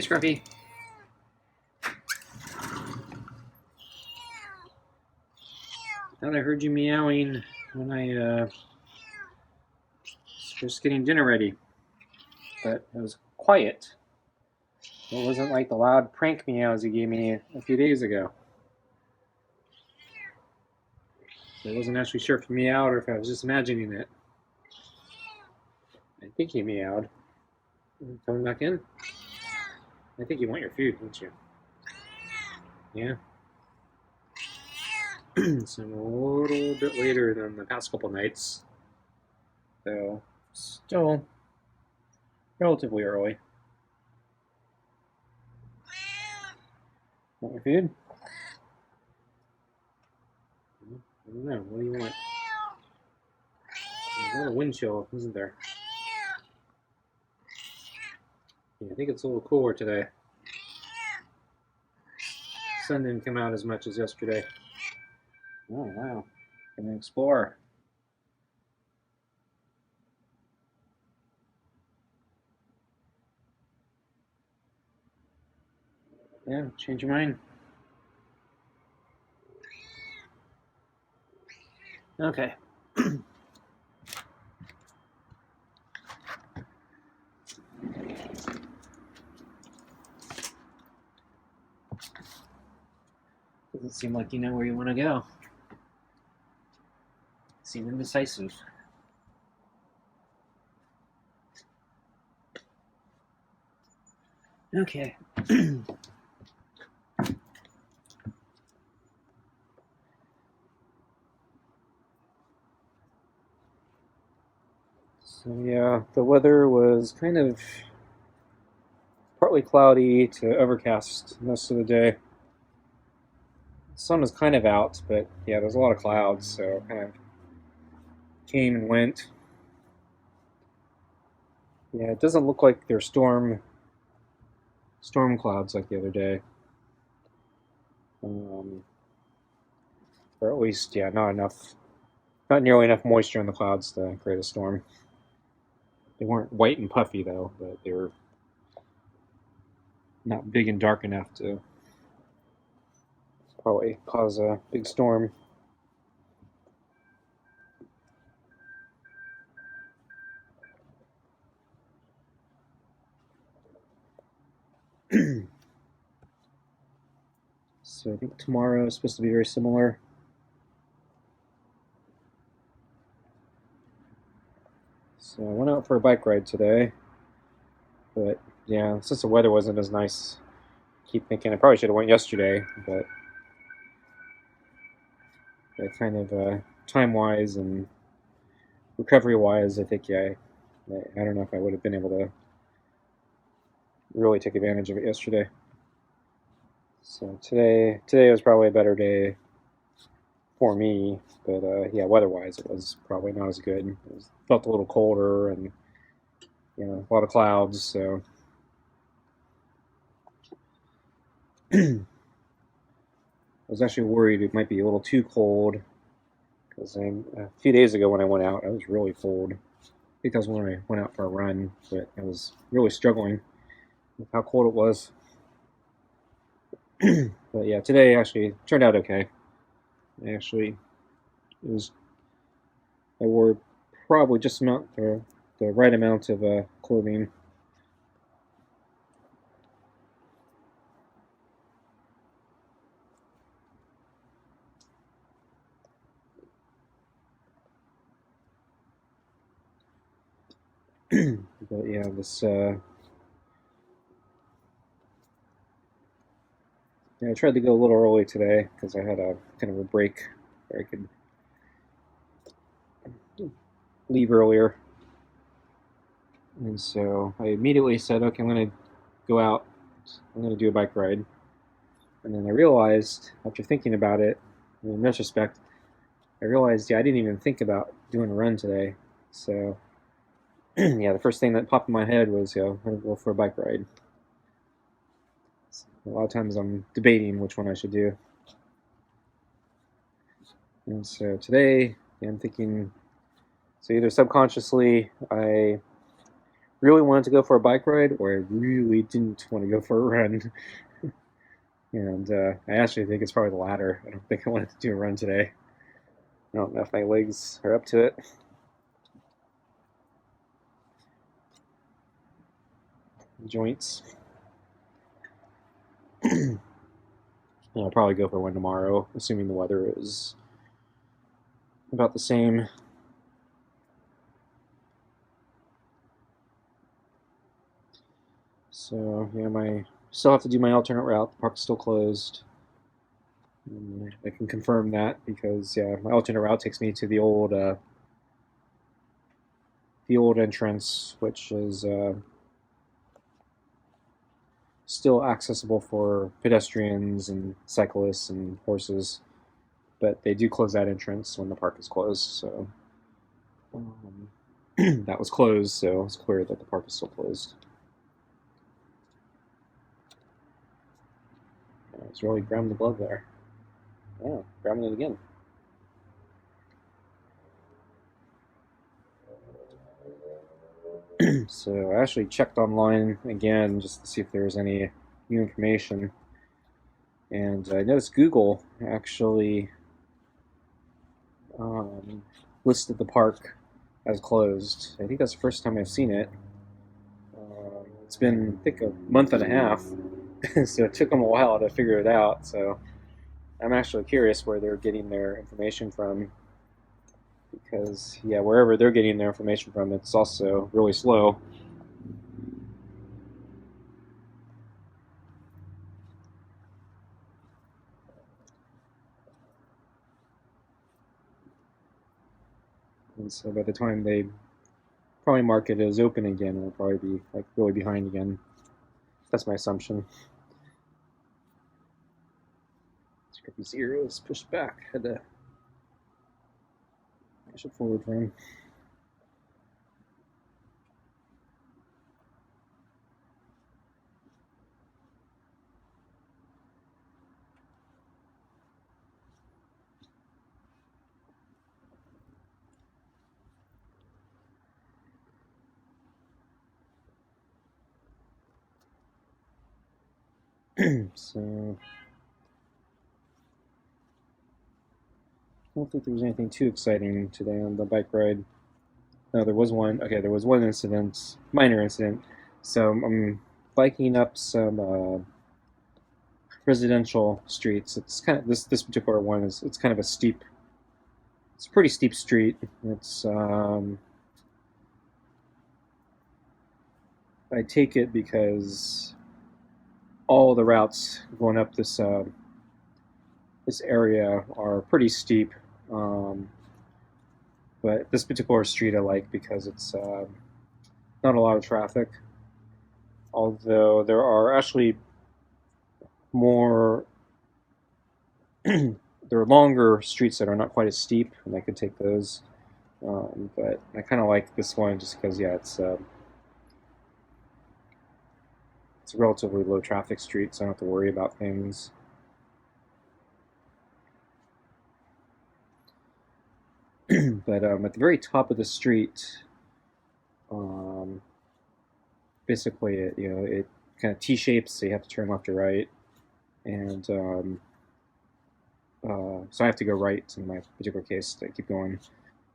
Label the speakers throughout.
Speaker 1: Scruffy. Thought I heard you meowing when I was just getting dinner ready, but it was quiet. It wasn't like the loud prank meows you gave me a few days ago. So I wasn't actually sure if you meowed or if I was just imagining it. I think you meowed. Coming back in? I think you want your food, don't you? Yeah. So I'm a little bit later than the past couple nights. So still relatively early. Want your food? I don't know. What do you want? There's a little wind chill, isn't there? Yeah, I think it's a little cooler today. Sun didn't come out as much as yesterday. Oh, wow. Gonna explore. Yeah, change your mind. Okay. Doesn't seem like you know where you want to go. Seem indecisive. Okay. So yeah, the weather was kind of partly cloudy to overcast most of the day. The sun was kind of out, but yeah, there's a lot of clouds, so kind of came and went. Yeah, it doesn't look like there's storm clouds like the other day. Or at least, yeah, not nearly enough moisture in the clouds to create a storm. They weren't white and puffy though, but they were not big and dark enough to probably cause a big storm. So I think tomorrow is supposed to be very similar. So I went out for a bike ride today, but yeah, since the weather wasn't as nice, I keep thinking I probably should have went yesterday, but kind of time-wise and recovery-wise, I think I don't know if I would have been able to really take advantage of it yesterday. So today was probably a better day for me, but yeah, weather-wise, it was probably not as good. Felt a little colder and a lot of clouds. So I was actually worried it might be a little too cold because a few days ago when I went out, I was really cold. I think that was when I went out for a run, but I was really struggling with how cold it was. But yeah, today actually turned out okay. I wore probably just the right amount of clothing. But yeah, I tried to go a little early today because I had a kind of a break where I could leave earlier. And so I immediately said, okay, I'm going to go out. I'm going to do a bike ride. And then I realized, after thinking about it, in retrospect, I realized, yeah, I didn't even think about doing a run today. So, yeah, the first thing that popped in my head was, I'm going to go for a bike ride. A lot of times I'm debating which one I should do. And so today, I'm thinking, so either subconsciously I really wanted to go for a bike ride or I really didn't want to go for a run. And I actually think it's probably the latter. I don't think I wanted to do a run today. I don't know if my legs are up to it. Joints. I'll probably go for one tomorrow, assuming the weather is about the same. So yeah, still have to do my alternate route. The park's still closed. I can confirm that because yeah, my alternate route takes me to the old entrance, which is still accessible for pedestrians and cyclists and horses, but they do close that entrance when the park is closed. So that was closed, so it's clear that the park is still closed. I was really grabbing the glove there. Yeah, grabbing it again. So I actually checked online again just to see if there was any new information. And I noticed Google actually listed the park as closed. I think that's the first time I've seen it. It's been, I think, a month and a half, so it took them a while to figure it out. So I'm actually curious where they're getting their information from, because yeah, wherever they're getting their information from, it's also really slow. And so by the time they probably mark it as open again, it'll probably be like really behind again. That's my assumption. Scruffy's ear is pushed back. Had to push it forward for him. So I don't think there was anything too exciting today on the bike ride. No, there was one. Okay, there was one incident, minor incident. So I'm biking up some residential streets. It's kind of this particular one is it's kind of a steep. It's a pretty steep street. It's I take it because all the routes going up this area are pretty steep. Um, but this particular street I like because it's not a lot of traffic. Although there are actually more, there are longer streets that are not quite as steep, and I could take those. But I kind of like this one just because yeah, it's a relatively low traffic street, so I don't have to worry about things. But at the very top of the street, um, basically it kind of T shapes, so you have to turn left or right, and so I have to go right in my particular case to keep going.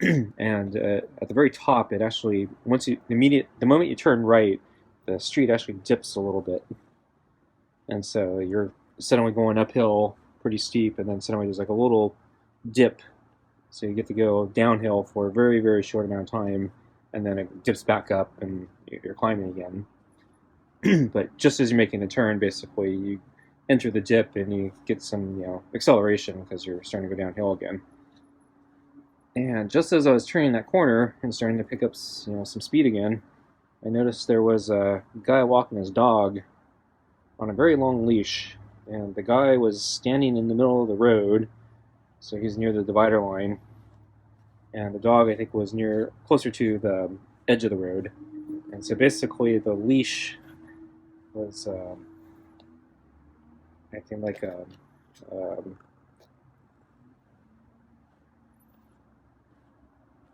Speaker 1: And at the very top, it actually the moment you turn right, the street actually dips a little bit, and so you're suddenly going uphill pretty steep, and then suddenly there's like a little dip, so you get to go downhill for a very very short amount of time, and then it dips back up, and you're climbing again. But just as you're making the turn, basically you enter the dip and you get some acceleration because you're starting to go downhill again. And just as I was turning that corner and starting to pick up some speed again, I noticed there was a guy walking his dog on a very long leash, and the guy was standing in the middle of the road, so he's near the divider line, and the dog I think was closer to the edge of the road, and so basically the leash was acting like a um,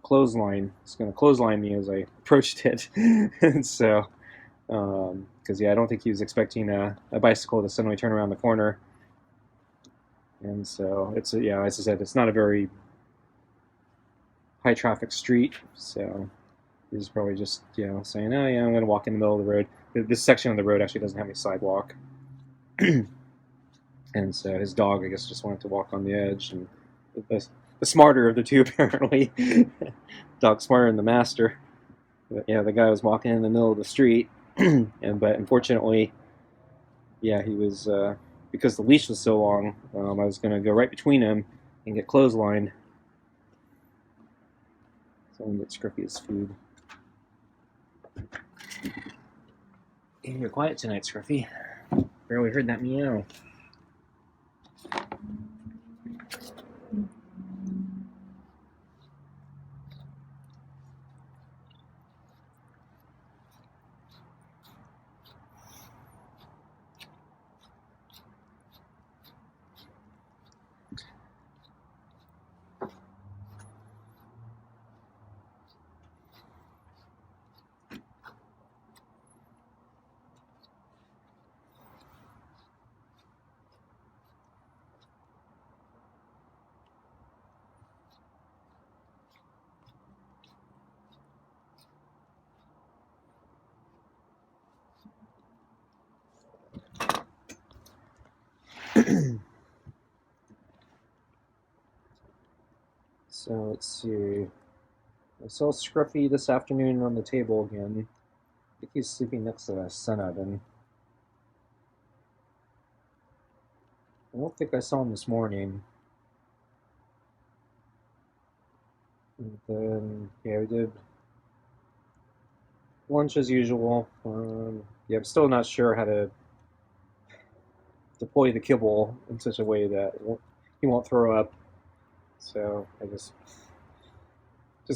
Speaker 1: clothesline. It's going to clothesline me as I approached it, and so because yeah, I don't think he was expecting a bicycle to suddenly turn around the corner, and so it's yeah, as I said, it's not a very high traffic street, so he's probably just saying, oh yeah, I'm going to walk in the middle of the road. This section of the road actually doesn't have any sidewalk. And so his dog, I guess, just wanted to walk on the edge. And the smarter of the two, apparently. Dog smarter than the master. But yeah, the guy was walking in the middle of the street. But unfortunately, yeah, he was, because the leash was so long, I was going to go right between him and get clotheslined. So I'm going to get Scruffy his food. You're quiet tonight, Scruffy. Barely heard that meow. So let's see. I saw Scruffy this afternoon on the table again. I think he's sleeping next to the sun oven. I don't think I saw him this morning. And then, yeah, we did lunch as usual. Yeah, I'm still not sure how to deploy the kibble in such a way that he won't throw up. So I just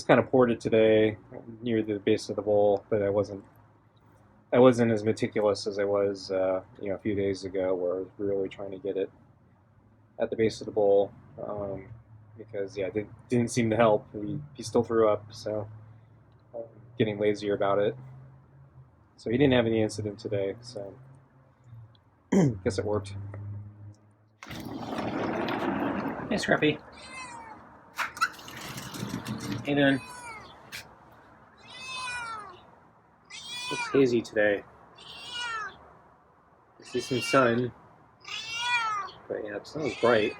Speaker 1: kind of poured it today near the base of the bowl, but I wasn't as meticulous as I was a few days ago, where I was really trying to get it at the base of the bowl, because yeah, it didn't seem to help. He still threw up, so getting lazier about it. So he didn't have any incident today, so guess it worked. Hey, Scruffy. How you doing? Looks hazy today. I see some sun, but yeah, the sun was bright.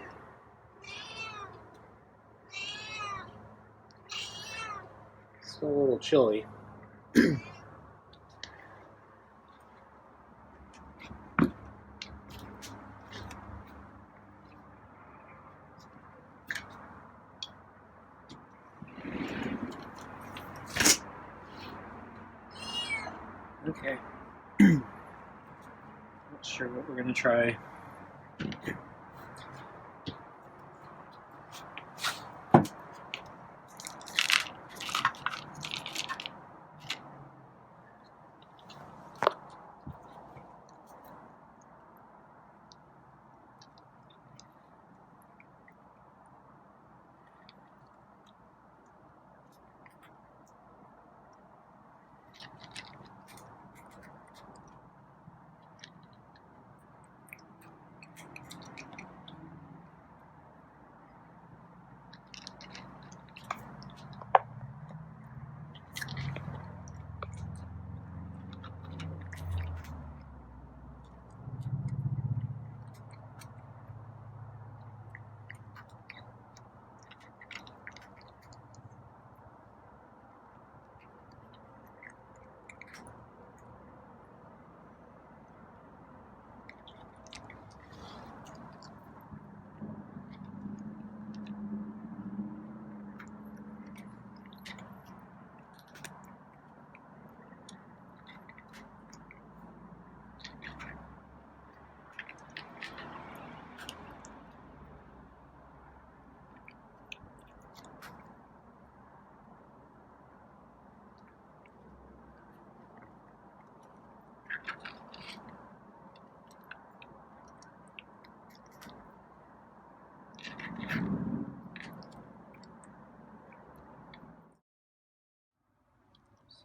Speaker 1: Still a little chilly. Okay. Not sure what we're gonna try.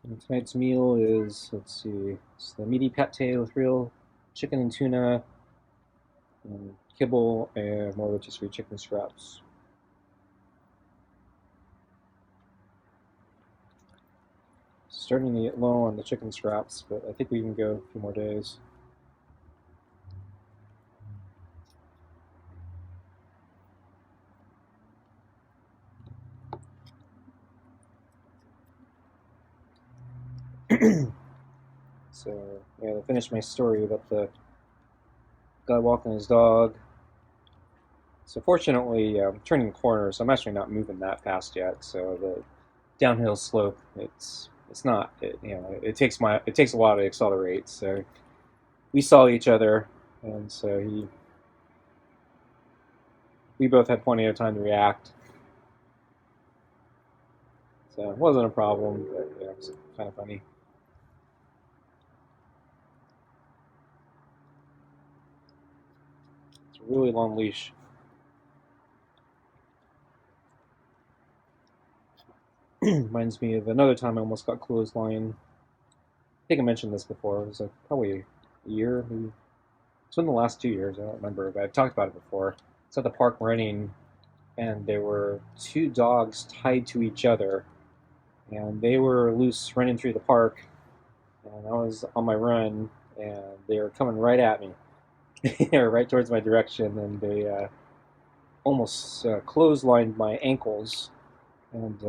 Speaker 1: And tonight's meal is, let's see, it's the meaty pate with real chicken and tuna, and kibble, and more rotisserie chicken scraps. Starting to get low on the chicken scraps, but I think we can go a few more days. So, yeah, to finish my story about the guy walking his dog. So, fortunately, I'm turning the corner, so I'm actually not moving that fast yet. So, the downhill slope, it's not, it takes a while to accelerate. So, we saw each other, and so we both had plenty of time to react. So, it wasn't a problem, but yeah, it was kind of funny. It's a really long leash. Reminds me of another time I almost got clothesline. I think I mentioned this before. It was like probably a year, maybe. It's been the last 2 years. I don't remember, but I've talked about it before. It's at the park running, and there were two dogs tied to each other, and they were loose running through the park. And I was on my run, and they were coming right at me. They were right towards my direction, and they almost clotheslined my ankles. And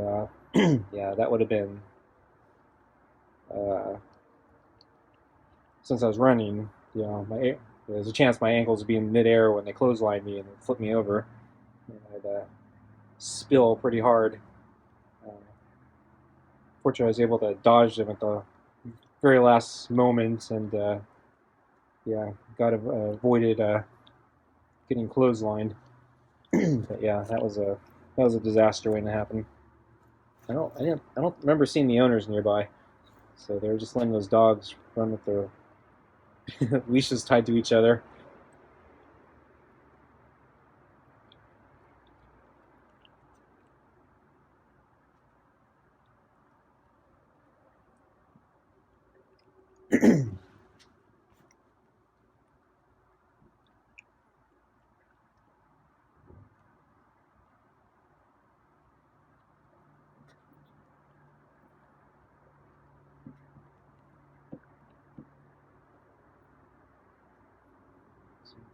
Speaker 1: yeah, that would have been uh, since I was running. There's a chance my ankles would be in midair when they clotheslined me and flip me over. And I'd spill pretty hard. Uh, Fortunately, I was able to dodge them at the very last moment, and yeah, got avoided getting clotheslined. But yeah, that was a disaster waiting to happen. I don't remember seeing the owners nearby, so they were just letting those dogs run with their leashes tied to each other. So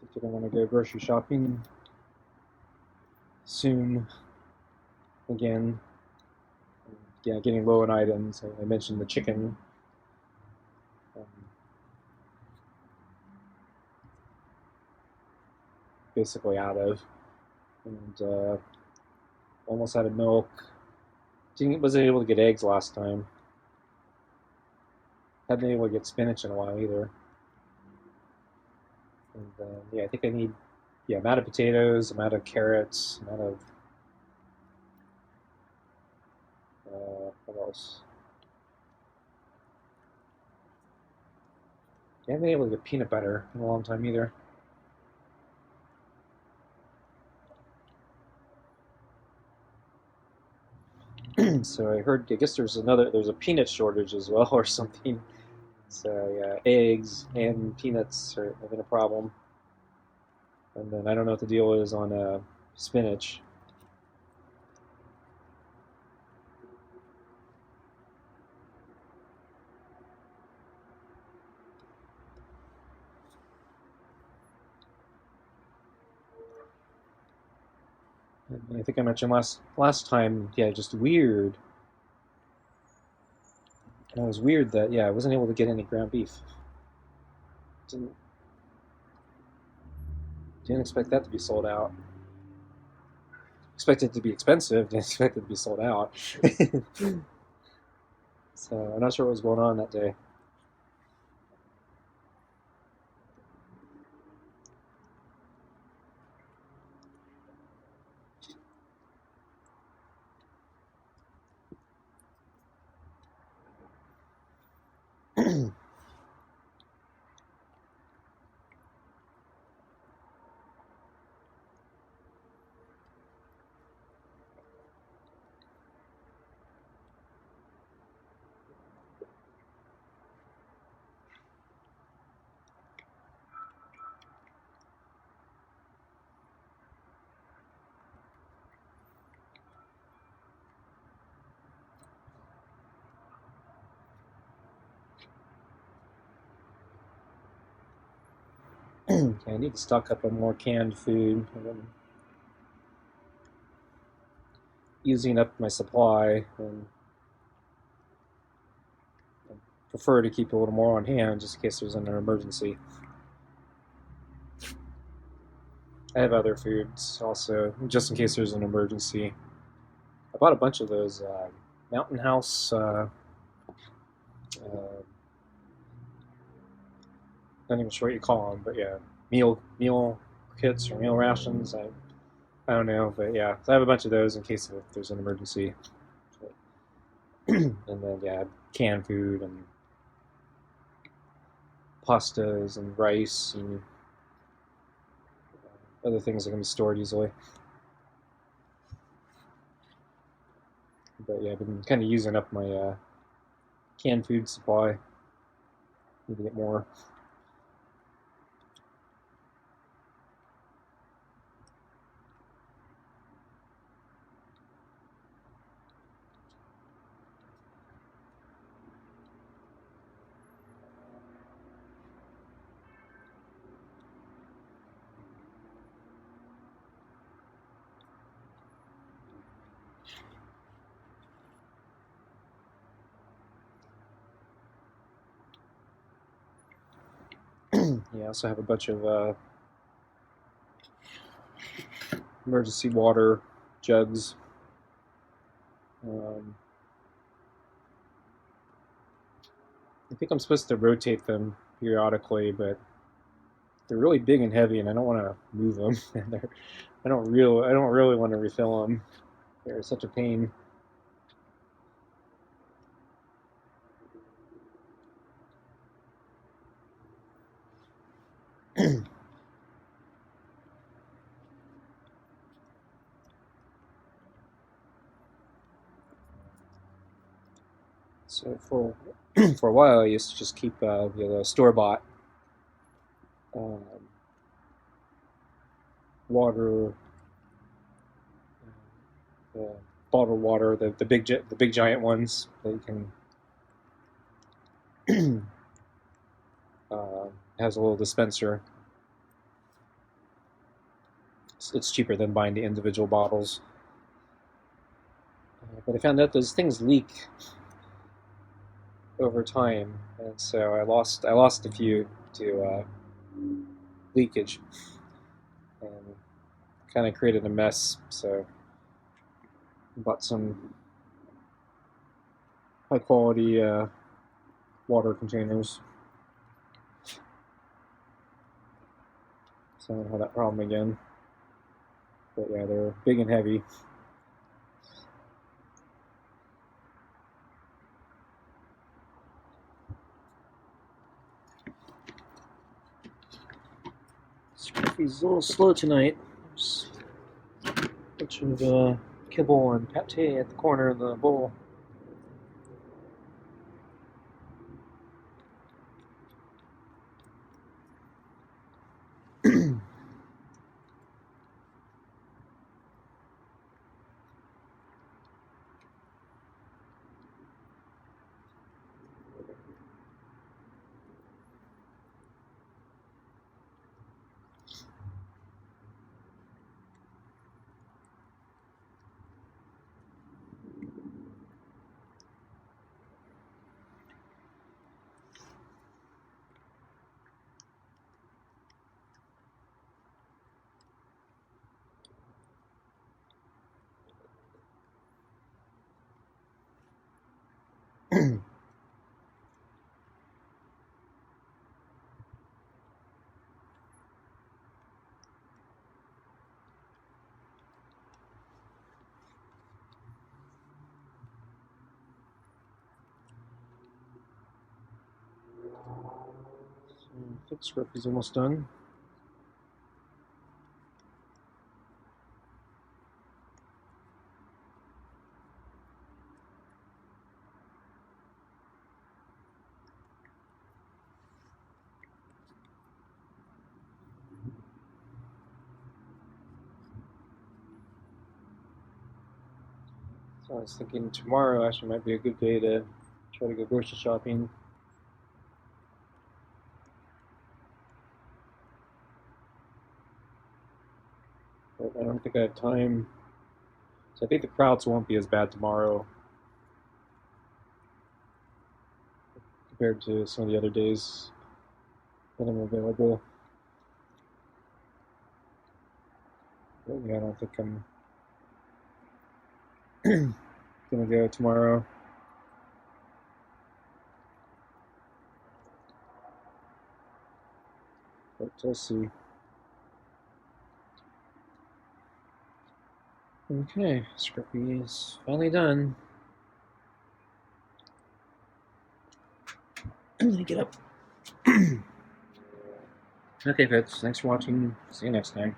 Speaker 1: I think I want to go grocery shopping soon again. Yeah, getting low on items. I mentioned the chicken. Um, Basically out of, and almost out of milk. Wasn't able to get eggs last time. Haven't been able to get spinach in a while either. And yeah, I think I need I'm out of potatoes. I'm out of carrots. I'm out of what else? I haven't been able to get peanut butter in a long time either. So I heard. I guess there's a peanut shortage as well or something. So yeah, eggs and peanuts are having a problem. And then I don't know what the deal is on spinach. And I think I mentioned last time. Yeah, just weird. And it was weird that I wasn't able to get any ground beef. Didn't didn't expect that to be sold out. Expected it to be expensive. Didn't expect it to be sold out. So I'm not sure what was going on that day. I need to stock up on more canned food. I'm using up my supply, and I prefer to keep a little more on hand just in case there's an emergency. I have other foods also, just in case there's an emergency. I bought a bunch of those Mountain House. Not even sure what you call them, but yeah, meal kits or meal rations. I don't know, but yeah, so I have a bunch of those in case if there's an emergency. And then yeah, canned food and pastas and rice and other things that can be stored easily. But yeah, I've been kind of using up my canned food supply. Need to get more. Yeah, I also have a bunch of emergency water jugs. Um, I think I'm supposed to rotate them periodically, but they're really big and heavy, and I don't want to move them. I don't really want to refill them. They're such a pain. So for for a while, I used to just keep the store bought um, water, uh, bottled water, the big giant ones that you can has a little dispenser. It's cheaper than buying the individual bottles. But I found out those things leak over time, and so I lost a few to leakage, and kind of created a mess. So I bought some high quality water containers, so I don't have that problem again. But yeah, they're big and heavy. Scruffy's a little slow tonight. There's a bunch of kibble and pate at the corner of the bowl. I think Scruffy's almost done. So I was thinking tomorrow actually might be a good day to try to go grocery shopping. don't think I have time. So I think the crowds won't be as bad tomorrow compared to some of the other days that I'm available. But yeah, I don't think I'm gonna go tomorrow. But we'll see. Okay, Scruffy is finally done. I'm gonna get up. Okay, folks, thanks for watching. See you next time.